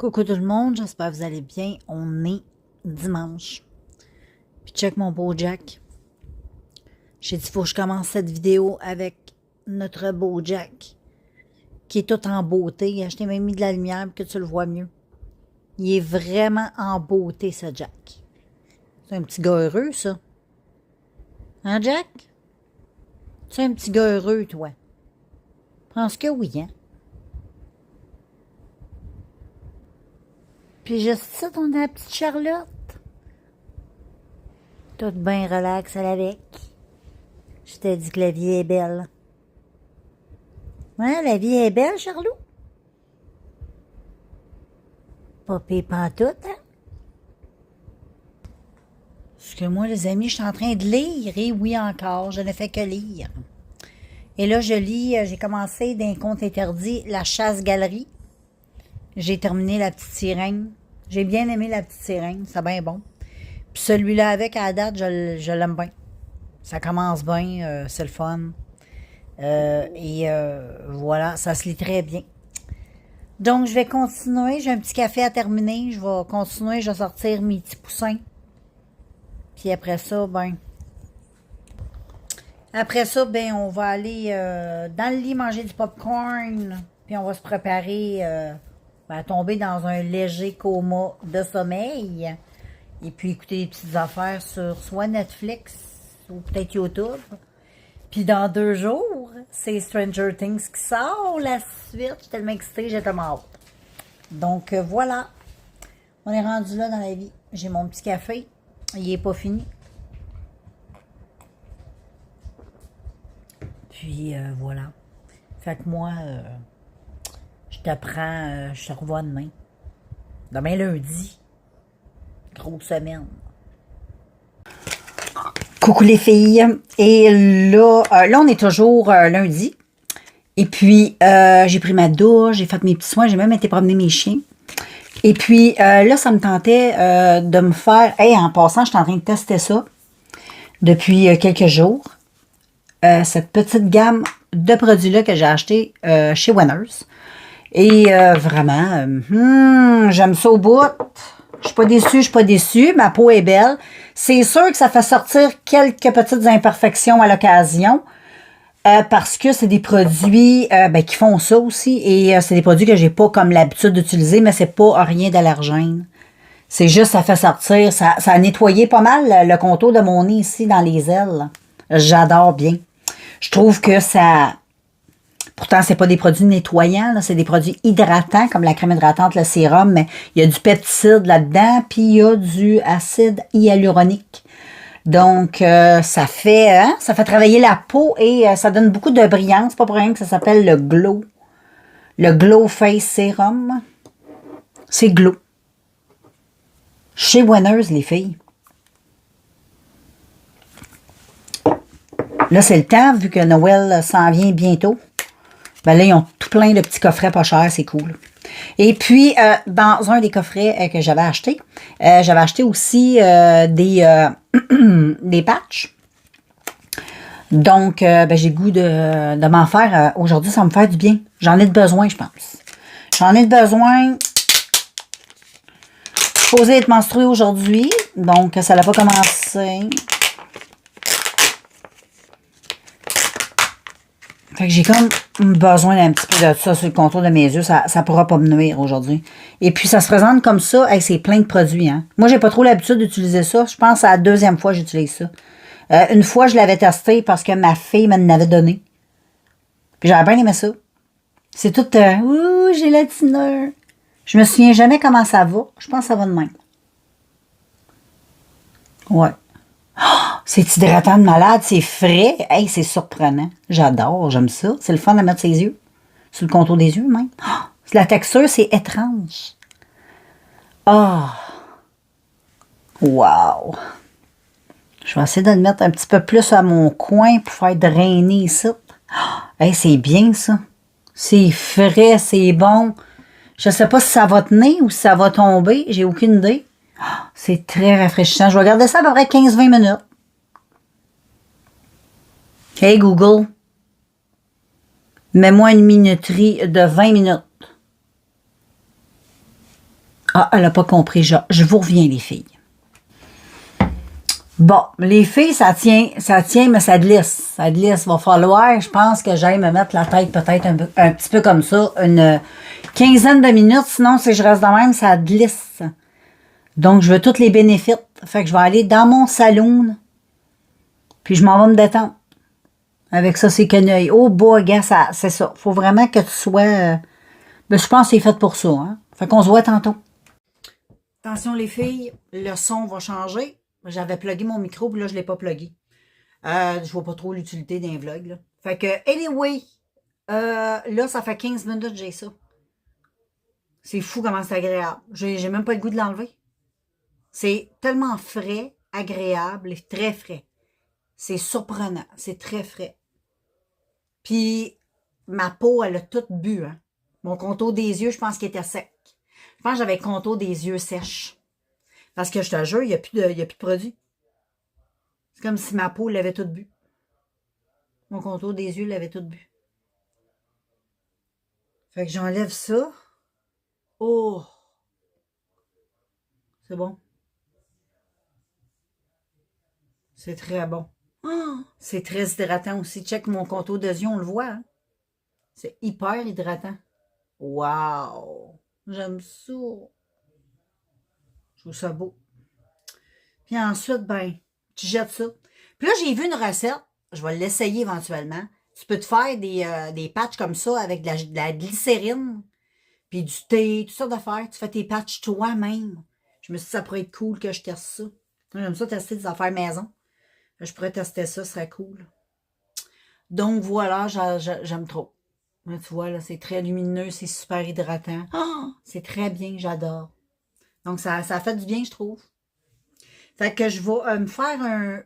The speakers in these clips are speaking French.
Coucou tout le monde, j'espère que vous allez bien. On est dimanche. Puis check mon beau Jack. J'ai dit, faut que je commence cette vidéo avec notre beau Jack, qui est tout en beauté. Je t'ai même mis de la lumière pour que tu le vois mieux. Il est vraiment en beauté, ce Jack. C'est un petit gars heureux, ça. Hein, Jack? C'est un petit gars heureux, toi. Je pense que oui, hein? Puis juste ça, on a la petite Charlotte. Toute bien relax avec. Je t'ai dit que la vie est belle. Ouais, la vie est belle, Charlot. Pas pire pantoute, hein? Parce que moi, les amis, je suis en train de lire. Et oui, encore, je ne fais que lire. Et là, je lis, j'ai commencé d'un conte interdit, La Chasse-Galerie. J'ai terminé La Petite Sirène. J'ai bien aimé La Petite Sirène, c'est bien bon. Puis celui-là avec, à la date, je l'aime bien. Ça commence bien, c'est le fun. Voilà, ça se lit très bien. Donc, je vais continuer. J'ai un petit café à terminer. Je vais continuer. Je vais sortir mes petits poussins. Puis après ça, on va aller dans le lit manger du popcorn. Puis on va se préparer à tomber dans un léger coma de sommeil. Et puis écouter des petites affaires sur soit Netflix ou peut-être YouTube. Puis dans 2 jours, c'est Stranger Things qui sort la suite. Je suis tellement excitée, j'ai tellement hâte. Donc voilà, on est rendu là dans la vie. J'ai mon petit café, il est pas fini. Puis voilà. Fait que moi, je t'apprends, je te revois demain. Demain lundi. Grosse semaine. Coucou les filles. Et là, on est toujours lundi. Et puis, j'ai pris ma douche, j'ai fait mes petits soins, j'ai même été promener mes chiens. Et puis, là, ça me tentait de me faire... Hey, en passant, je suis en train de tester ça depuis quelques jours. Cette petite gamme de produits-là que j'ai acheté chez Winners. Et vraiment, j'aime ça au bout. Je suis pas déçue. Ma peau est belle. C'est sûr que ça fait sortir quelques petites imperfections à l'occasion. Parce que c'est des produits qui font ça aussi. Et c'est des produits que j'ai pas comme l'habitude d'utiliser, mais c'est pas rien d'allergène. C'est juste, ça fait sortir. Ça a nettoyé pas mal le contour de mon nez ici dans les ailes. J'adore bien. Je trouve que ça... Pourtant, c'est pas des produits nettoyants, c'est des produits hydratants, comme la crème hydratante, le sérum, mais il y a du peptide là-dedans, puis il y a du acide hyaluronique. Donc, ça fait travailler la peau et ça donne beaucoup de brillance. C'est pas pour rien que ça s'appelle le Glow. Le Glow Face Serum. C'est Glow. Chez Winners, les filles. Là, c'est le temps, vu que Noël s'en vient bientôt. Ben là, ils ont tout plein de petits coffrets pas chers, c'est cool. Et puis, dans un des coffrets que j'avais acheté aussi des patchs. Donc, j'ai le goût de m'en faire. Aujourd'hui, ça va me faire du bien. J'en ai besoin, je pense. J'en ai besoin. Je suis supposée être menstruée aujourd'hui. Donc, ça n'a pas commencé. Fait que j'ai comme besoin d'un petit peu de ça sur le contour de mes yeux. Ça ne pourra pas me nuire aujourd'hui. Et puis, ça se présente comme ça. Hey, c'est plein de produits. Hein. Moi, j'ai pas trop l'habitude d'utiliser ça. Je pense que c'est la 2e fois que j'utilise ça. Une fois, je l'avais testé parce que ma fille m'en avait donné. Puis j'avais bien aimé ça. C'est tout... ouh, gélatineux. Je me souviens jamais comment ça va. Je pense que ça va de même. Ouais. C'est hydratant de malade, c'est frais. Hey, c'est surprenant. J'adore, j'aime ça. C'est le fun de mettre ses yeux. Sur le contour des yeux, même. La texture, c'est étrange. Ah! Wow! Je vais essayer de le mettre un petit peu plus à mon coin pour faire drainer ça. Hey, c'est bien, ça. C'est frais, c'est bon. Je sais pas si ça va tenir ou si ça va tomber. J'ai aucune idée. C'est très rafraîchissant. Je vais garder ça à peu près 15-20 minutes. Hey Google, mets-moi une minuterie de 20 minutes. Ah, elle n'a pas compris. Je vous reviens, les filles. Bon, les filles, ça tient, mais ça glisse. Ça glisse. Va falloir, je pense que j'aille me mettre la tête peut-être un petit peu comme ça, une quinzaine de minutes. Sinon, si je reste de même, ça glisse. Donc, je veux tous les bénéfices. Fait que je vais aller dans mon salon, puis je m'en vais me détendre. Avec ça, c'est quenouille. Oh, boy, gars, c'est ça. Faut vraiment que tu sois... ben, je pense que c'est fait pour ça. Hein? Fait qu'on se voit tantôt. Attention, les filles, le son va changer. J'avais plugué mon micro, puis là, je ne l'ai pas plugué. Je vois pas trop l'utilité d'un vlog, là. Fait que, anyway, là, ça fait 15 minutes que j'ai ça. C'est fou comment c'est agréable. J'ai même pas le goût de l'enlever. C'est tellement frais, agréable et très frais. C'est surprenant. C'est très frais. Puis, ma peau, elle a tout bu, hein. Mon contour des yeux, je pense qu'il était sec. Je pense que j'avais le contour des yeux sèches. Parce que je te jure, il n'y a plus de produit. C'est comme si ma peau l'avait tout bu. Mon contour des yeux l'avait tout bu. Fait que j'enlève ça. Oh! C'est bon. C'est très bon. Oh, c'est très hydratant aussi. Check mon contour des yeux, on le voit. Hein? C'est hyper hydratant. Wow! J'aime ça. Je trouve ça beau. Puis ensuite, ben, tu jettes ça. Puis là, j'ai vu une recette. Je vais l'essayer éventuellement. Tu peux te faire des patchs comme ça avec de la glycérine, puis du thé, toutes sortes d'affaires. Tu fais tes patchs toi-même. Je me suis dit, ça pourrait être cool que je teste ça. J'aime ça tester des affaires maison. Je pourrais tester ça, ce serait cool. Donc voilà, j'aime trop. Là, tu vois, là, c'est très lumineux, c'est super hydratant. Oh, c'est très bien, j'adore. Donc ça fait du bien, je trouve. Fait que je vais me faire un...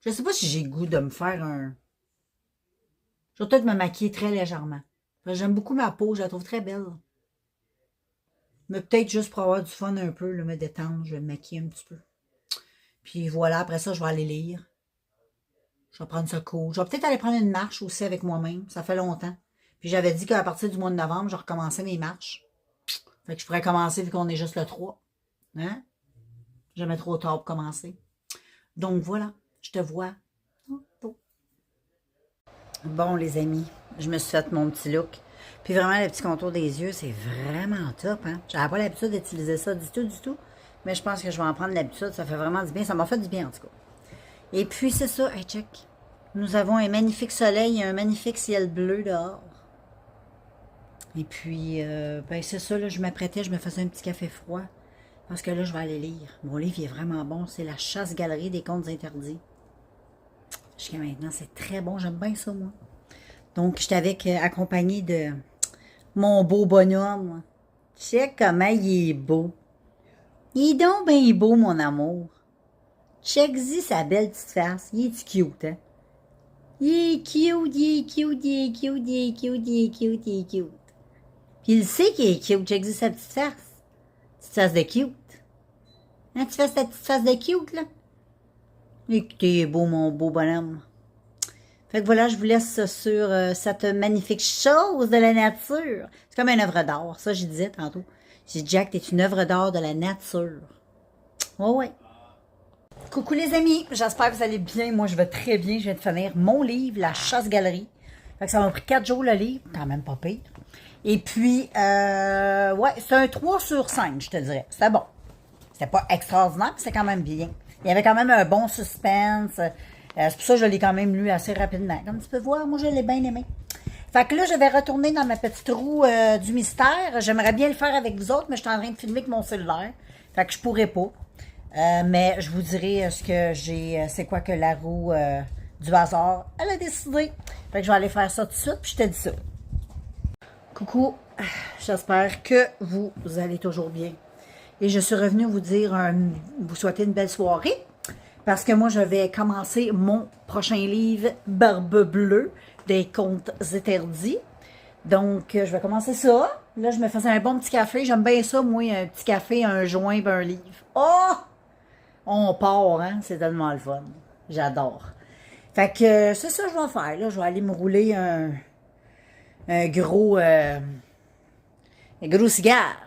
Je sais pas si j'ai le goût de me faire un... Je vais peut-être me maquiller très légèrement. J'aime beaucoup ma peau, je la trouve très belle. Mais peut-être juste pour avoir du fun un peu, là, me détendre, je vais me maquiller un petit peu. Puis voilà, après ça, je vais aller lire. Je vais prendre ça cool. Je vais peut-être aller prendre une marche aussi avec moi-même. Ça fait longtemps. Puis j'avais dit qu'à partir du mois de novembre, je recommençais mes marches. Fait que je pourrais commencer vu qu'on est juste le 3. Hein? Jamais trop tard pour commencer. Donc voilà, je te vois. Bon, les amis, je me suis fait mon petit look. Puis vraiment, le petit contour des yeux, c'est vraiment top. Hein? J'avais pas l'habitude d'utiliser ça du tout, du tout. Mais je pense que je vais en prendre l'habitude. Ça fait vraiment du bien. Ça m'a fait du bien, en tout cas. Et puis, c'est ça. Hey, check. Nous avons un magnifique soleil et un magnifique ciel bleu dehors. Et puis, ben c'est ça, là, je m'apprêtais, je me faisais un petit café froid. Parce que là, je vais aller lire. Mon livre il est vraiment bon. C'est La chasse-galerie des contes interdits. Jusqu'à maintenant, c'est très bon. J'aime bien ça, moi. Donc, j'étais accompagnée de mon beau bonhomme. Check comment il est beau. Il est donc bien beau, mon amour. Check-y sa belle petite face. Il est cute, hein? Il est cute, il est cute, il est cute, il est cute, il est cute, il est cute. Puis il sait qu'il est cute. Check-y sa petite face. Petite face de cute. Hein, tu fais ta petite face de cute, là? Écoutez, il est beau, mon beau bonhomme. Fait que voilà, je vous laisse sur cette magnifique chose de la nature. C'est comme une œuvre d'art. Ça, je disais tantôt. J'ai dit, Jack, t'es une œuvre d'art de la nature. Oh ouais. Coucou les amis, j'espère que vous allez bien. Moi, je vais très bien. Je viens de finir mon livre, La chasse-galerie. Fait que ça m'a pris 4 jours le livre. Quand même pas pire. Et puis, ouais, c'est un 3 sur 5, je te dirais. C'était bon. C'était pas extraordinaire, mais c'est quand même bien. Il y avait quand même un bon suspense. C'est pour ça que je l'ai quand même lu assez rapidement. Comme tu peux voir, moi, je l'ai bien aimé. Fait que là, je vais retourner dans ma petite roue du mystère. J'aimerais bien le faire avec vous autres, mais je suis en train de filmer avec mon cellulaire. Fait que je pourrais pas. Mais je vous dirai ce que j'ai. C'est quoi que la roue du hasard, elle a décidé. Fait que je vais aller faire ça tout de suite, puis je te dis ça. Coucou, j'espère que vous allez toujours bien. Et je suis revenue vous dire, vous souhaiter une belle soirée. Parce que moi, je vais commencer mon prochain livre, Barbe Bleue, des contes interdits. Donc, je vais commencer ça. Là, je me faisais un bon petit café. J'aime bien ça, moi, un petit café, un joint, un livre. Oh! On part, hein? C'est tellement le fun. J'adore. Fait que c'est ça que je vais faire. Là, je vais aller me rouler un gros un gros cigare.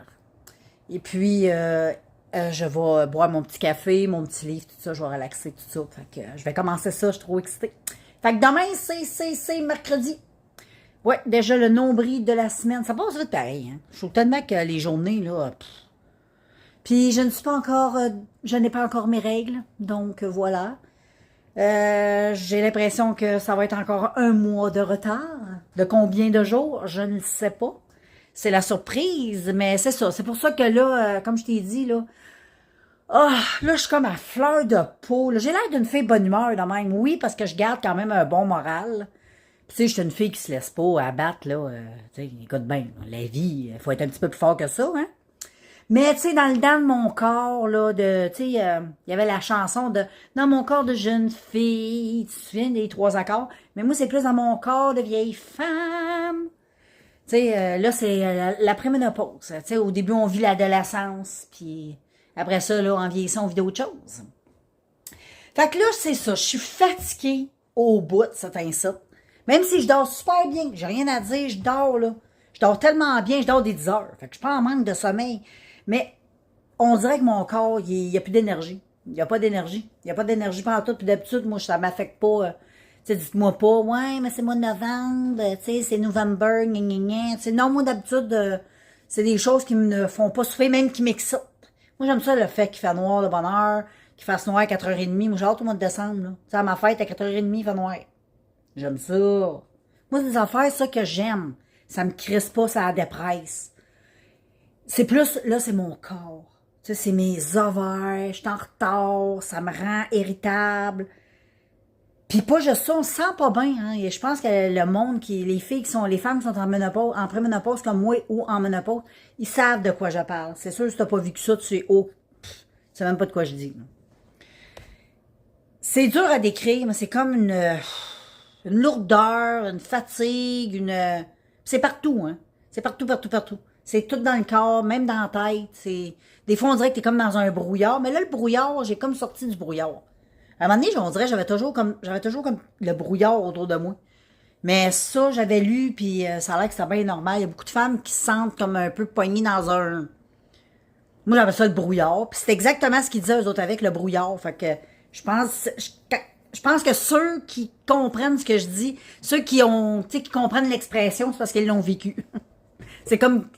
Et puis, je vais boire mon petit café, mon petit livre, tout ça, je vais relaxer, tout ça. Fait que je vais commencer ça, je suis trop excitée. Fait que demain, c'est mercredi. Ouais, déjà le nombril de la semaine. Ça passe vite pareil, hein. Je trouve tellement que les journées, là... Puis je ne suis pas encore... je n'ai pas encore mes règles, donc voilà. J'ai l'impression que ça va être encore un mois de retard. De combien de jours? Je ne sais pas. C'est la surprise, mais c'est ça. C'est pour ça que là, comme je t'ai dit, là, là, je suis comme à fleur de peau. J'ai l'air d'une fille bonne humeur, de même. Oui, parce que je garde quand même un bon moral. Puis, tu sais, je suis une fille qui se laisse pas abattre, là. Tu sais, écoute bien, la vie, il faut être un petit peu plus fort que ça, hein. Mais, tu sais, dans le dedans de mon corps, là, tu sais, il y avait la chanson de « Dans mon corps de jeune fille », tu te souviens des 3 accords? Mais moi, c'est plus dans mon corps de vieille femme. Tu sais, là, c'est la préménopause. Tu sais, au début, on vit l'adolescence, puis après ça, là, en vieillissant, on vit d'autres choses. Fait que là, c'est ça, je suis fatiguée au bout de cet instant. Même si je dors super bien, j'ai rien à dire, je dors, là. Je dors tellement bien, je dors des 10 heures. Fait que je suis pas en manque de sommeil. Mais on dirait que mon corps, il n'y a plus d'énergie. Il n'y a pas d'énergie. Il n'y a pas d'énergie pendant tout. Puis d'habitude, moi, ça m'affecte pas. Tu sais, dites-moi pas, ouais, mais c'est mois de novembre, tu sais, c'est November, gna gna gna. Tu sais, non, moi, d'habitude, c'est des choses qui me font pas souffrir, même qui m'excitent. Moi, j'aime ça, le fait qu'il fait noir de bonne heure, qu'il fasse noir à 4h30. Moi, j'ai hâte au mois de décembre, là. Tu sais, à ma fête, à 4h30, il fait noir. J'aime ça. Moi, c'est des affaires, ça, que j'aime. Ça me crisse pas, ça la dépresse. C'est plus, là, c'est mon corps. Tu sais, c'est mes ovaires, je suis en retard, ça me rend irritable. Puis pas juste ça, on se sent pas bien, hein. Et je pense que le monde, les femmes qui sont en ménopause, en préménopause comme moi ou en ménopause, ils savent de quoi je parle. C'est sûr, si t'as pas vu que ça, tu sais, tu sais même pas de quoi je dis, là. C'est dur à décrire, mais c'est comme une lourdeur, une fatigue, c'est partout, hein. C'est partout, partout, partout. C'est tout dans le corps, même dans la tête. Des fois, on dirait que t'es comme dans un brouillard. Mais là, le brouillard, j'ai comme sorti du brouillard. À un moment donné, on dirait que j'avais toujours comme le brouillard autour de moi. Mais ça, j'avais lu, puis ça a l'air que c'était bien normal. Il y a beaucoup de femmes qui se sentent comme un peu poignées dans un... Moi, j'avais ça, le brouillard. Puis c'est exactement ce qu'ils disaient, eux autres, avec le brouillard. Fait que je pense que ceux qui comprennent ce que je dis, ceux qui ont, tu sais, qui comprennent l'expression, c'est parce qu'ils l'ont vécu. c'est comme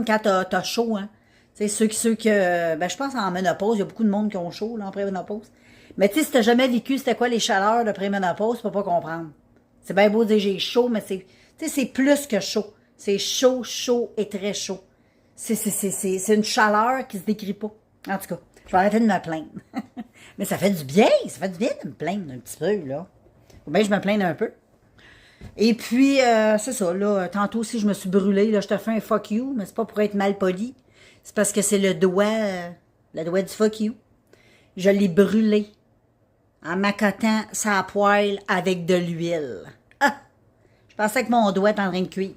quand t'as chaud, hein. Tu sais, ceux que, je pense en ménopause, il y a beaucoup de monde qui ont chaud, là, en préménopause. Mais tu sais, si t'as jamais vécu c'était quoi les chaleurs de préménopause, tu peux pas comprendre. C'est bien beau de dire j'ai chaud, mais c'est plus que chaud. C'est chaud, chaud et très chaud. C'est une chaleur qui se décrit pas. En tout cas, je vais arrêter de me plaindre. Mais ça fait du bien de me plaindre un petit peu, là. Faut bien que je me plaigne un peu. Et puis, c'est ça, là, tantôt aussi, je me suis brûlée, là, je te fais un fuck you, mais c'est pas pour être mal poli. C'est parce que c'est le doigt du fuck you. Je l'ai brûlé en m'accotant sa poêle avec de l'huile. Ah! Je pensais que mon doigt était en train de cuire.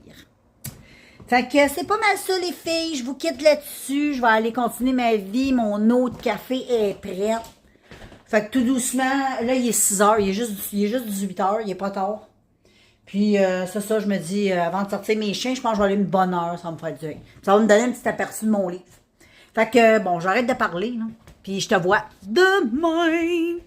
Fait que c'est pas mal ça, les filles. Je vous quitte là-dessus. Je vais aller continuer ma vie. Mon eau de café est prête. Fait que tout doucement, là, il est 6 heures. Il est juste 18 heures. Il est pas tard. Puis, c'est ça, je me dis, avant de sortir mes chiens, je pense que je vais aller une bonne heure. Ça va me faire du bien. Ça va me donner un petit aperçu de mon livre. Fait que, bon, j'arrête de parler, là. Puis, je te vois demain.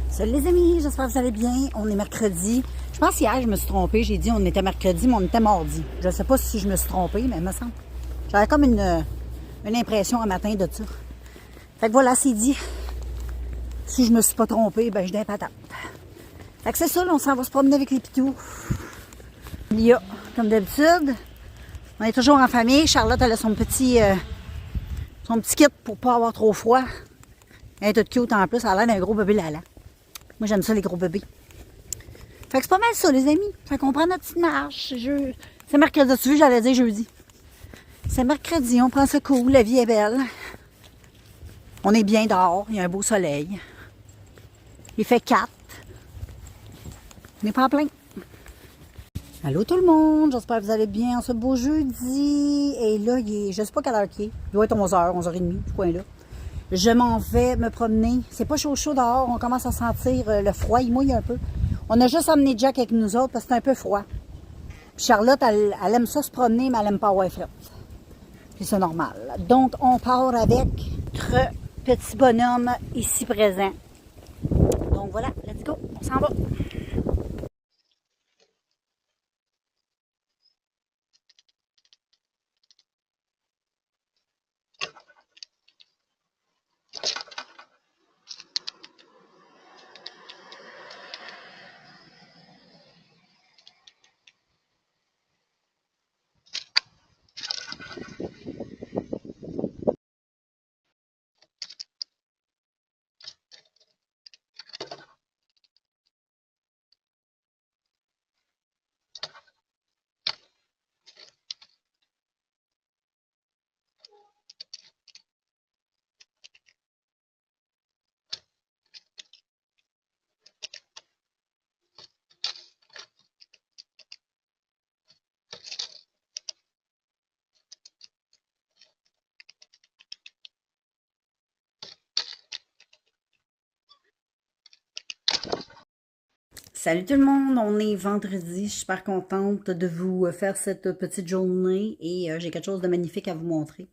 Salut les amis, j'espère que vous allez bien. On est mercredi. Je pense qu'hier, je me suis trompée. J'ai dit on était mercredi, mais on était mardi. Je ne sais pas si je me suis trompée, mais il me semble. J'avais comme une impression un matin de ça. Fait que voilà, c'est dit. Si je me suis pas trompée, ben je dis patate. Fait que c'est ça, là, on s'en va se promener avec les pitous. Il y a, comme d'habitude, on est toujours en famille. Charlotte, elle a son petit kit pour pas avoir trop froid. Elle est toute cute en plus. Elle a l'air d'un gros bébé Lala. Moi, j'aime ça, les gros bébés. Fait que c'est pas mal ça, les amis. Fait qu'on prend notre petite marche. C'est mercredi. Tu veux, j'allais dire jeudi. C'est mercredi, on prend ça cool. La vie est belle. On est bien dehors. Il y a un beau soleil. Il fait 4. On n'est pas en plein. Allô tout le monde. J'espère que vous allez bien en ce beau jeudi. Et là, je sais pas quelle heure qu'il est. Il doit être 11h, 11h30, ce coin-là. Je m'en vais me promener. C'est pas chaud dehors. On commence à sentir le froid. Il mouille un peu. On a juste amené Jack avec nous autres parce que c'est un peu froid. Puis Charlotte, elle aime ça se promener, mais elle aime pas avoir fret. Puis c'est normal. Donc, on part avec notre petit bonhomme ici présent. Donc voilà, let's go, on s'en va. Salut tout le monde, on est vendredi, je suis super contente de vous faire cette petite journée et j'ai quelque chose de magnifique à vous montrer.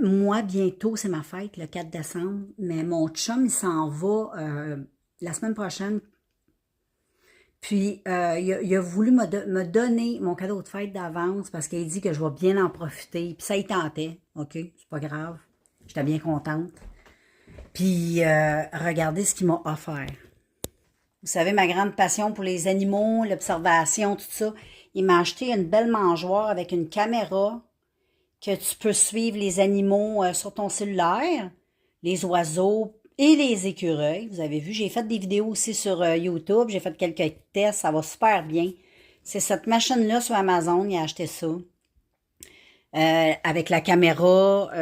Moi, bientôt, c'est ma fête, le 4 décembre, mais mon chum, il s'en va la semaine prochaine. Puis, il a voulu me donner mon cadeau de fête d'avance parce qu'il dit que je vais bien en profiter. Puis ça, il tentait, ok, c'est pas grave, j'étais bien contente. Puis, regardez ce qu'il m'a offert. Vous savez, ma grande passion pour les animaux, l'observation, tout ça. Il m'a acheté une belle mangeoire avec une caméra que tu peux suivre les animaux sur ton cellulaire, les oiseaux et les écureuils. Vous avez vu, j'ai fait des vidéos aussi sur YouTube, j'ai fait quelques tests, ça va super bien. C'est cette machine-là sur Amazon, il a acheté ça. Avec la caméra,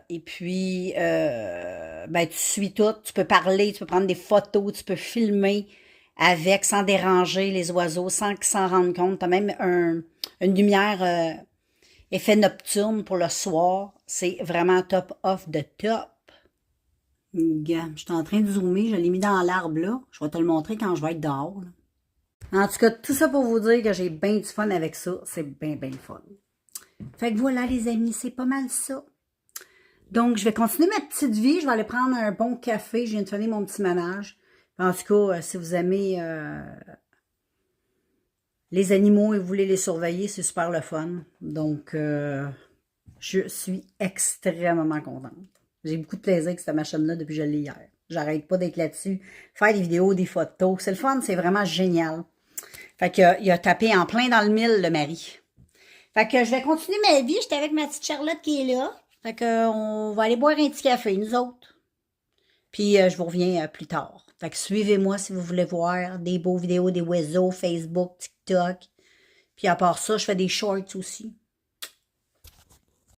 et puis ben, tu suis tout, tu peux parler, tu peux prendre des photos, tu peux filmer avec sans déranger les oiseaux, sans qu'ils s'en rendent compte. Tu as même une lumière effet nocturne pour le soir. C'est vraiment top off de top. Gars, je suis en train de zoomer, je l'ai mis dans l'arbre là. Je vais te le montrer quand je vais être dehors, là. En tout cas, tout ça pour vous dire que j'ai bien du fun avec ça. C'est bien, bien le fun. Fait que voilà les amis, c'est pas mal ça. Donc, je vais continuer ma petite vie. Je vais aller prendre un bon café. Je viens de finir mon petit ménage. En tout cas, si vous aimez les animaux et vous voulez les surveiller, c'est super le fun. Donc, je suis extrêmement contente. J'ai beaucoup de plaisir avec cette machine-là depuis que je l'ai hier. J'arrête pas d'être là-dessus. Faire des vidéos, des photos. C'est le fun, c'est vraiment génial. Fait qu'il a tapé en plein dans le mille, le mari. Fait que je vais continuer ma vie. J'étais avec ma petite Charlotte qui est là. Fait que on va aller boire un petit café, nous autres. Puis je vous reviens plus tard. Fait que suivez-moi si vous voulez voir des beaux vidéos, des oiseaux, Facebook, TikTok. Puis à part ça, je fais des shorts aussi.